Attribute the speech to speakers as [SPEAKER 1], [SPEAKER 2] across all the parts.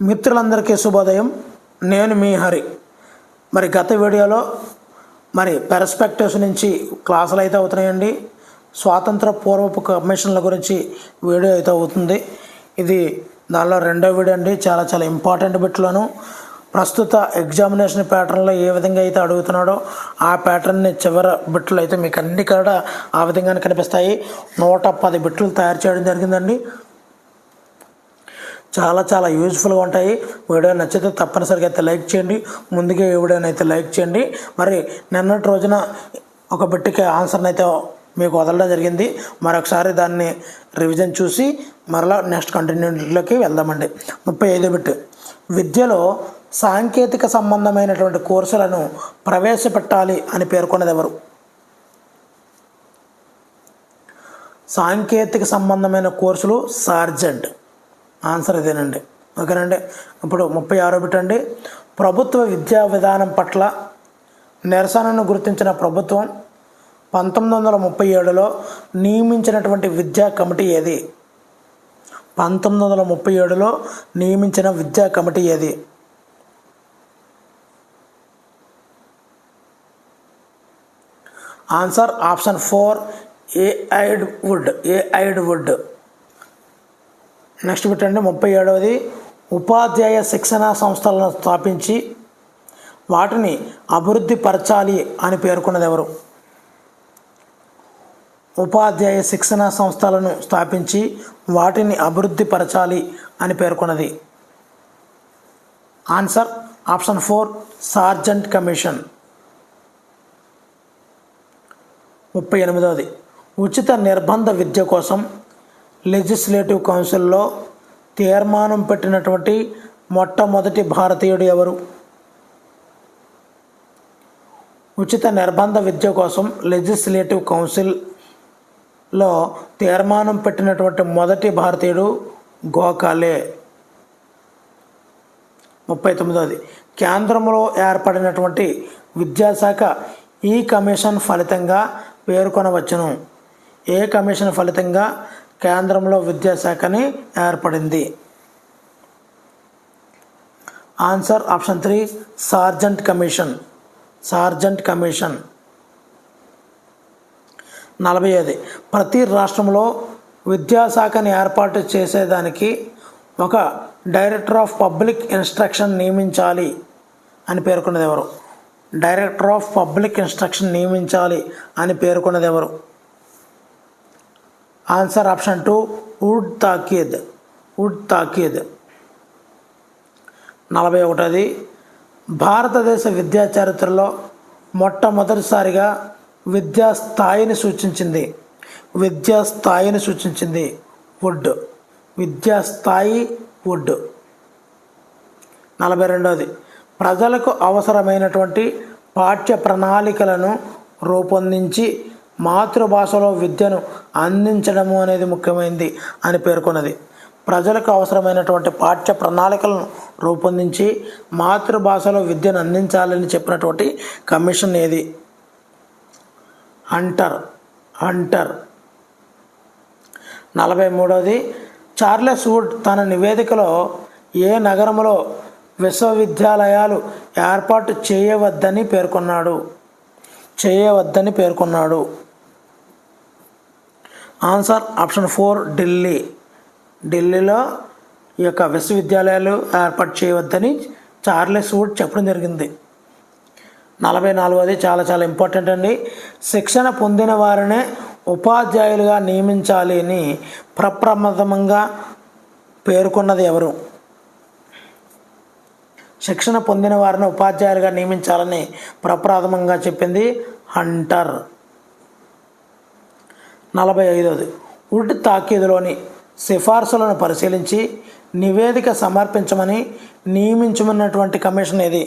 [SPEAKER 1] మిత్రులందరికీ శుభోదయం. నేను మీ హరి. మరి గత వీడియోలో పెర్స్పెక్టివ్స్ నుంచి క్లాసులు అయితే అవుతున్నాయండి. స్వాతంత్ర పూర్వపు కమిషన్ల గురించి వీడియో అయితే అవుతుంది. ఇది దానిలో రెండో వీడియో అండి. చాలా ఇంపార్టెంట్ బిట్లను ప్రస్తుత ఎగ్జామినేషన్ ప్యాటర్న్లో ఏ విధంగా అయితే అడుగుతున్నాడో ఆ ప్యాటర్న్ని చివరి బిట్లు అయితే మీకు అన్ని కూడా ఆ విధంగానే కనిపిస్తాయి. 110 బిట్లు తయారు చేయడం జరిగిందండి. చాలా యూజ్ఫుల్గా ఉంటాయి. వీడియో నచ్చితే తప్పనిసరిగా అయితే లైక్ చేయండి. ముందుగా ఈ వీడియోని అయితే లైక్ చేయండి. మరి నిన్నటి రోజున ఒక బిట్కి ఆన్సర్ని అయితే మీకు వదలడం జరిగింది. మరొకసారి దాన్ని రివిజన్ చూసి మరలా నెక్స్ట్ కంటిన్యూలోకి వెళ్దామండి. 35 బిట్. విద్యలో సాంకేతిక సంబంధమైనటువంటి కోర్సులను ప్రవేశపెట్టాలి అని పేర్కొన్నది ఎవరు? సాంకేతిక సంబంధమైన కోర్సులు సార్జెంట్. ఆన్సర్ ఇదేనండి. ఓకేనండి. ఇప్పుడు 36 బిట్ అండి. ప్రభుత్వ విద్యా విధానం పట్ల నిరసనను గుర్తించిన ప్రభుత్వం 1937లో నియమించినటువంటి విద్యా కమిటీ ఏది? 1937లో నియమించిన విద్యా కమిటీ ఏది? ఆన్సర్ ఆప్షన్ 4 ఎయిడ్ వుడ్. నెక్స్ట్ పెట్టండి. 37వది. ఉపాధ్యాయ శిక్షణా సంస్థలను స్థాపించి వాటిని అభివృద్ధి పరచాలి అని పేర్కొన్నది ఎవరు? ఉపాధ్యాయ శిక్షణా సంస్థలను స్థాపించి వాటిని అభివృద్ధి పరచాలి అని పేర్కొన్నది. Answer option 4 Sargent commission. 38వది. ఉచిత నిర్బంధ విద్య కోసం లెజిస్లేటివ్ కౌన్సిల్లో తీర్మానం పెట్టినటువంటి మొట్టమొదటి భారతీయుడు ఎవరు? ఉచిత నిర్బంధ విద్య కోసం లెజిస్లేటివ్ కౌన్సిల్లో తీర్మానం పెట్టినటువంటి మొదటి భారతీయుడు గోఖలే. 39వది. కేంద్రంలో ఏర్పడినటువంటి విద్యాశాఖ ఈ కమిషన్ ఫలితంగా పేర్కొనవచ్చును. ఏ కమిషన్ ఫలితంగా కేంద్రంలో విద్యాశాఖని ఏర్పడింది? Answer option 3 Sargent commission. 40వది. ప్రతి రాష్ట్రంలో విద్యాశాఖని ఏర్పాటు చేసేదానికి ఒక డైరెక్టర్ ఆఫ్ పబ్లిక్ ఇన్స్ట్రక్షన్ నియమించాలి అని పేర్కొన్నది ఎవరు? డైరెక్టర్ ఆఫ్ పబ్లిక్ ఇన్స్ట్రక్షన్ నియమించాలి అని పేర్కొన్నది ఎవరు? ఆన్సర్ ఆప్షన్ 2 వుడ్ తాకీద్. 41వది. భారతదేశ విద్యా చరిత్రలో మొట్టమొదటిసారిగా విద్యా స్థాయిని సూచించింది వుడ్. విద్యా స్థాయి వుడ్. 42వది. ప్రజలకు అవసరమైనటువంటి పాఠ్య ప్రణాళికలను రూపొందించి మాతృభాషలో విద్యను అందించడము అనేది ముఖ్యమైనది అని పేర్కొన్నది. ప్రజలకు అవసరమైనటువంటి పాఠ్య ప్రణాళికలను రూపొందించి మాతృభాషలో విద్యను అందించాలని చెప్పినటువంటి కమిషన్ ఏది? హంటర్. 43వది. చార్లెస్ వుడ్ తన నివేదికలో ఏ నగరంలో విశ్వవిద్యాలయాలు ఏర్పాటు చేయవద్దని పేర్కొన్నాడు? ఆన్సర్ ఆప్షన్ 4 ఢిల్లీలో ఈ యొక్క విశ్వవిద్యాలయాలు ఏర్పాటు చేయవద్దని చార్లెస్ వుడ్ చెప్పడం జరిగింది. 44వది. చాలా ఇంపార్టెంట్ అండి. శిక్షణ పొందిన వారినే ఉపాధ్యాయులుగా నియమించాలి అని ప్రప్రథమంగా పేర్కొన్నది ఎవరు? శిక్షణ పొందిన వారిని ఉపాధ్యాయులుగా నియమించాలని ప్రప్రథమంగా చెప్పింది హంటర్. 45వది. వుడ్ తాకీదులోని సిఫార్సులను పరిశీలించి నివేదిక సమర్పించమని నియమించమన్నటువంటి కమిషన్ ఏది?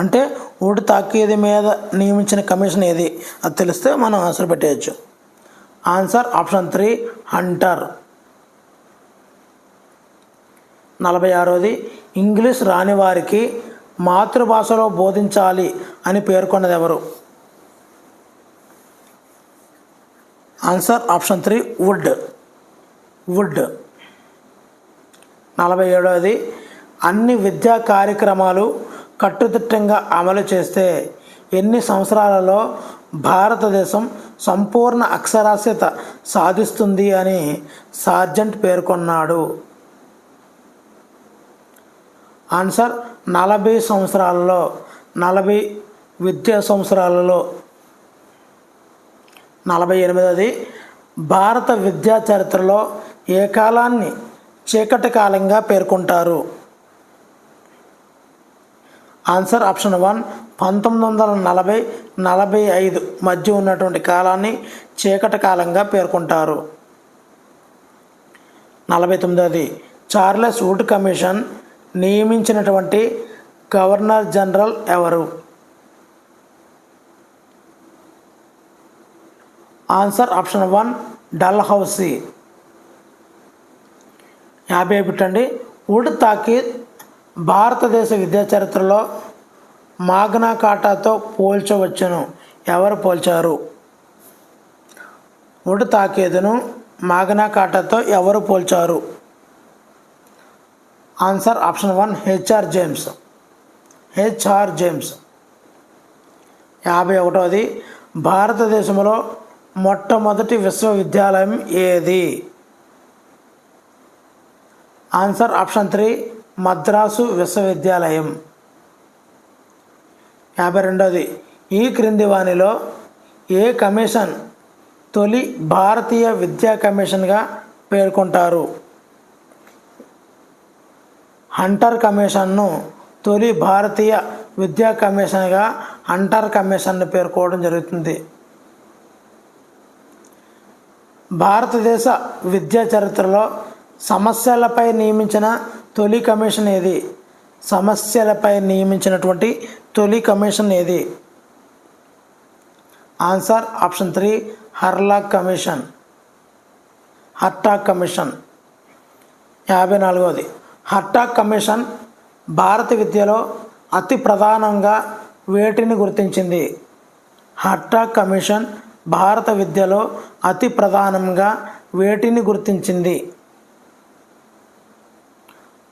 [SPEAKER 1] అంటే వుడ్ తాకీదు మీద నియమించిన కమిషన్ ఏది? అది తెలిస్తే మనం ఆన్సర్ పెట్టేయచ్చు. Answer option 3 Hunter. 46వది. ఇంగ్లీష్ రాని వారికి మాతృభాషలో బోధించాలి అని పేర్కొన్నది ఎవరు? Answer option 3 Wood. 47వది. అన్ని విద్యా కార్యక్రమాలు కట్టుదిట్టంగా అమలు చేస్తే ఎన్ని సంవత్సరాలలో భారతదేశం సంపూర్ణ అక్షరాస్యత సాధిస్తుంది అని సార్జెంట్ పేర్కొన్నాడు? ఆన్సర్ 40 సంవత్సరాలలో, 40 విద్యా సంవత్సరాలలో. 48ది, భారత విద్యా చరిత్రలో ఏ కాలాన్ని చీకటి కాలంగా పేర్కొంటారు? ఆన్సర్ ఆప్షన్ 1 1940-45 మధ్య ఉన్నటువంటి కాలాన్ని చీకటి కాలంగా పేర్కొంటారు. 49ది, చార్లెస్ వుడ్ కమిషన్ నియమించినటువంటి గవర్నర్ జనరల్ ఎవరు? Answer option 1 Dalhousie. 51 వుడ్ తాకీద్ భారతదేశ విద్యా చరిత్రలో మాగ్నా కార్టాతో పోల్చవచ్చును. ఎవరు పోల్చారు? వుడ్ తాకీదును మాగ్నా కార్టాతో ఎవరు పోల్చారు? Answer option 1 HR James. 51ది, భారతదేశంలో మొట్టమొదటి విశ్వవిద్యాలయం ఏది? ఆన్సర్ ఆప్షన్ 3 మద్రాసు విశ్వవిద్యాలయం. 52ది, ఈ క్రింది వానిలో ఏ కమిషన్ తొలి భారతీయ విద్యా కమిషన్గా పేర్కొంటారు? హంటర్ కమిషన్ను తొలి భారతీయ విద్యా కమిషన్గా హంటర్ కమిషన్ను పేర్కోవడం జరుగుతుంది. భారతదేశ విద్యా చరిత్రలో సమస్యలపై నియమించిన తొలి కమిషన్ ఏది? సమస్యలపై నియమించినటువంటి తొలి కమిషన్ ఏది? Answer option 3 Hartog commission. 54ది, హర్టాగ్ కమిషన్ భారత విద్యలో అతి ప్రధానంగా వేటిని గుర్తించింది? హర్టాగ్ కమిషన్ భారత విద్యలో అతి ప్రధానంగా వేటిని గుర్తించింది?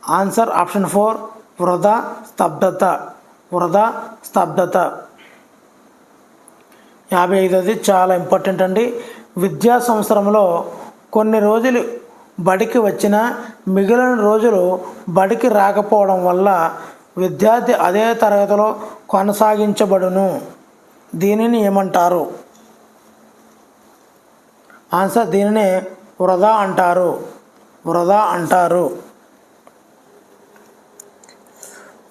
[SPEAKER 1] ఆన్సర్ ఆప్షన్ 4 వృధా స్తబ్దత. 55ది చాలా ఇంపార్టెంట్ అండి. విద్యా సంవత్సరంలో కొన్ని రోజులు బడికి వచ్చిన మిగిలిన రోజులు బడికి రాకపోవడం వల్ల విద్యార్థి అదే తరగతిలో కొనసాగించబడును. దీనిని ఏమంటారు? ఆన్సర్ దీనినే వృధా అంటారు.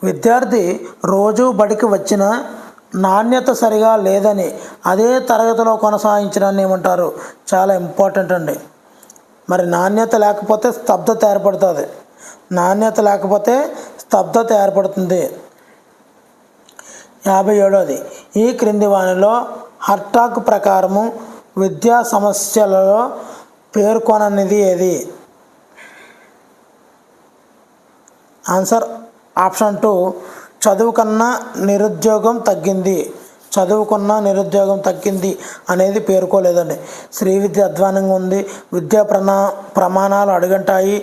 [SPEAKER 1] విద్యార్థి రోజు బడికి వచ్చిన నాణ్యత సరిగా లేదని అదే తరగతిలో కొనసాగించడాన్ని ఏమంటారు? చాలా ఇంపార్టెంట్ అండి. మరి నాణ్యత లేకపోతే స్తబ్దత ఏర్పడుతుంది. 57ది, ఈ క్రింది వానిలో హర్టాగ్ ప్రకారము విద్యా సమస్యలలో పేర్కొననిది ఏది? ఆన్సర్ ఆప్షన్ 2 చదువుకున్న నిరుద్యోగం తగ్గింది అనేది పేర్కోలేదండి. స్త్రీ విద్య అధ్వానంగా ఉంది, విద్యా ప్రమాణాలు అడుగంటాయి,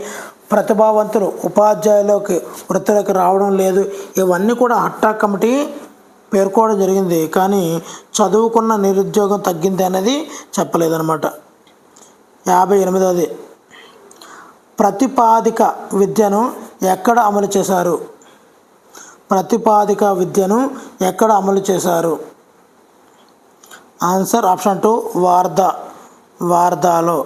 [SPEAKER 1] ప్రతిభావంతులు ఉపాధ్యాయులకి వృత్తులకు రావడం లేదు. ఇవన్నీ కూడా హర్టాగ్ కమిటీ పేర్కోవడం జరిగింది, కానీ చదువుకున్న నిరుద్యోగం తగ్గింది అనేది చెప్పలేదన్నమాట. 58ది, ప్రతిపాదిక విద్యను ఎక్కడ అమలు చేశారు? Answer option 2 వార్ధాలో.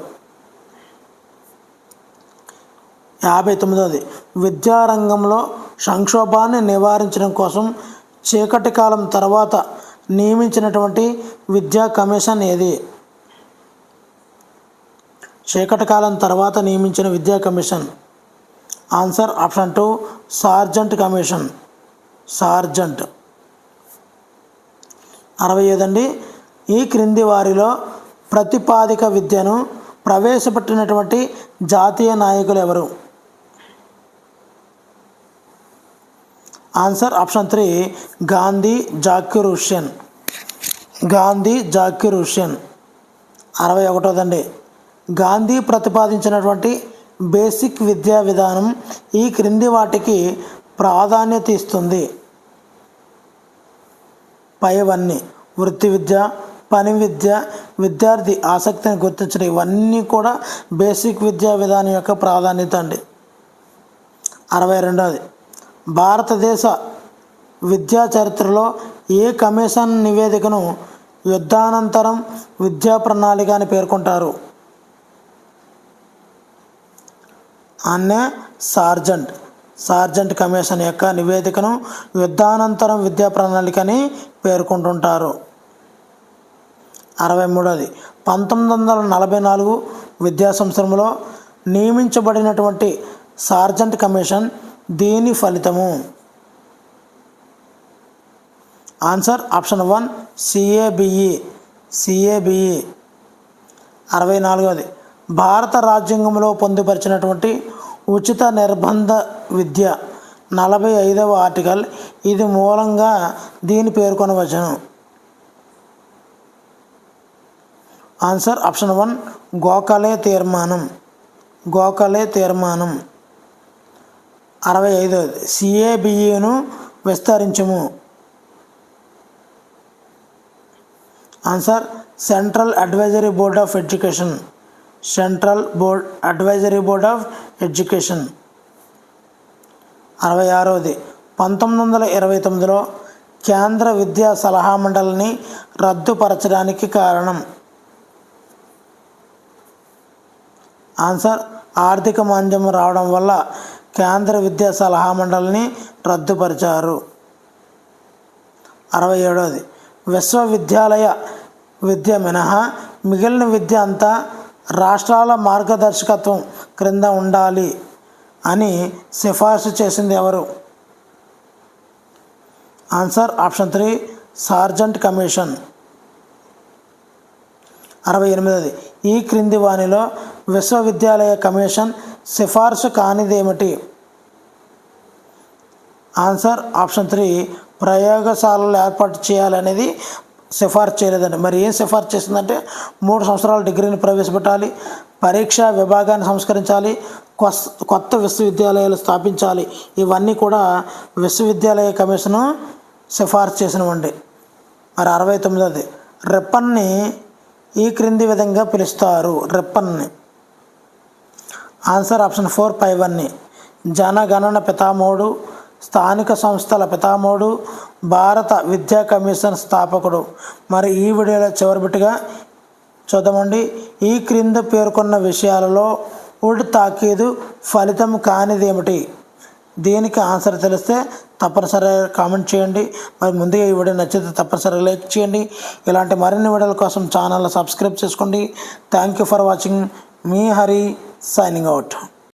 [SPEAKER 1] 59ది, విద్యారంగంలో సంక్షోభాన్ని నివారించడం కోసం చీకటి కాలం తర్వాత నియమించినటువంటి విద్యా కమిషన్ ఏది? చీకటి కాలం తర్వాత నియమించిన విద్యా commission. Answer option 2 Sargent commission. 65 ఈ క్రింది వారిలో ప్రతిపాదిక విద్యను ప్రవేశపెట్టినటువంటి జాతీయ నాయకులు ఎవరు? Answer option 3 Gandhi Zakir Hussain. 61 గాంధీ ప్రతిపాదించినటువంటి బేసిక్ విద్యా విధానం ఈ క్రింది వాటికి ప్రాధాన్యత ఇస్తుంది. పైవన్నీ వృత్తి విద్య, పని విద్య, విద్యార్థి ఆసక్తిని గుర్తించడం, ఇవన్నీ కూడా బేసిక్ విద్యా విధానం యొక్క ప్రాధాన్యత అండి. 62వది, భారతదేశ విద్యా చరిత్రలో ఏ కమిషన్ నివేదికను యుద్ధానంతరం విద్యా ప్రణాళిక అని పేర్కొంటారు? అన్నే సార్జెంట్ కమిషన్ యొక్క నివేదికను యుద్ధానంతరం విద్యా ప్రణాళిక అని పేర్కొంటుంటారు. 63వది, 1944 విద్యా సంవత్సరంలో నియమించబడినటువంటి సార్జెంట్ కమిషన్ దీని ఫలితము? Answer option 1 CABE. 64వది, భారత రాజ్యాంగంలో పొందుపరిచినటువంటి ఉచిత నిర్బంధ విద్య 45వ ఆర్టికల్ ఇది మూలంగా దీని పేర్కొనవచ్చును? ఆన్సర్ ఆప్షన్ 1 గోఖలే తీర్మానం. 65వది, CABEను విస్తరించుము. Answer central advisory board of education. 66వది, 1929లో కేంద్ర విద్యా సలహా మండలిని రద్దుపరచడానికి కారణం? ఆన్సర్ ఆర్థిక మాంద్యం రావడం వల్ల కేంద్ర విద్యా సలహా మండలిని రద్దుపరిచారు. 67వది, విశ్వవిద్యాలయ విద్య మినహా మిగిలిన విద్య అంతా రాష్ట్రాల మార్గదర్శకత్వం క్రింద ఉండాలి అని సిఫార్సు చేసింది ఎవరు? Answer option 3 Sargent commission. 68వది, ఈ క్రింది వానిలో విశ్వవిద్యాలయ కమిషన్ సిఫార్సు కానిదేమిటి? ఆన్సర్ ఆప్షన్ 3 ప్రయోగశాలలు ఏర్పాటు చేయాలనేది సిఫార్సు చేయలేదండి. మరి ఏం సిఫార్సు చేసిందంటే 3 సంవత్సరాల డిగ్రీని ప్రవేశపెట్టాలి, పరీక్షా విభాగాన్ని సంస్కరించాలి, కొత్త విశ్వవిద్యాలయాలు స్థాపించాలి. ఇవన్నీ కూడా విశ్వవిద్యాలయ కమిషను సిఫార్సు చేసినవండి. మరి 69వది, రిప్పన్ని ఈ క్రింది విధంగా పిలుస్తారు? రిప్పన్ని. ఆన్సర్ ఆప్షన్ 4 పైవన్నీ. జనగణన పితామహుడు, స్థానిక సంస్థల పితామహుడు, భారత విద్యా కమిషన్ స్థాపకుడు. మరి ఈ వీడియోలో చివరి బిట్టుగా చూద్దామండి. ఈ క్రింద పేర్కొన్న విషయాలలో ఉడ్ తాకీదు ఫలితం కానిదేమిటి? దీనికి ఆన్సర్ తెలిస్తే తప్పనిసరిగా కామెంట్ చేయండి. మరి ముందుగా ఈ వీడియో నచ్చితే తప్పనిసరిగా లైక్ చేయండి. ఇలాంటి మరిన్ని వీడియోల కోసం ఛానల్ సబ్స్క్రైబ్ చేసుకోండి. Thank you for watching. Me Hari signing out.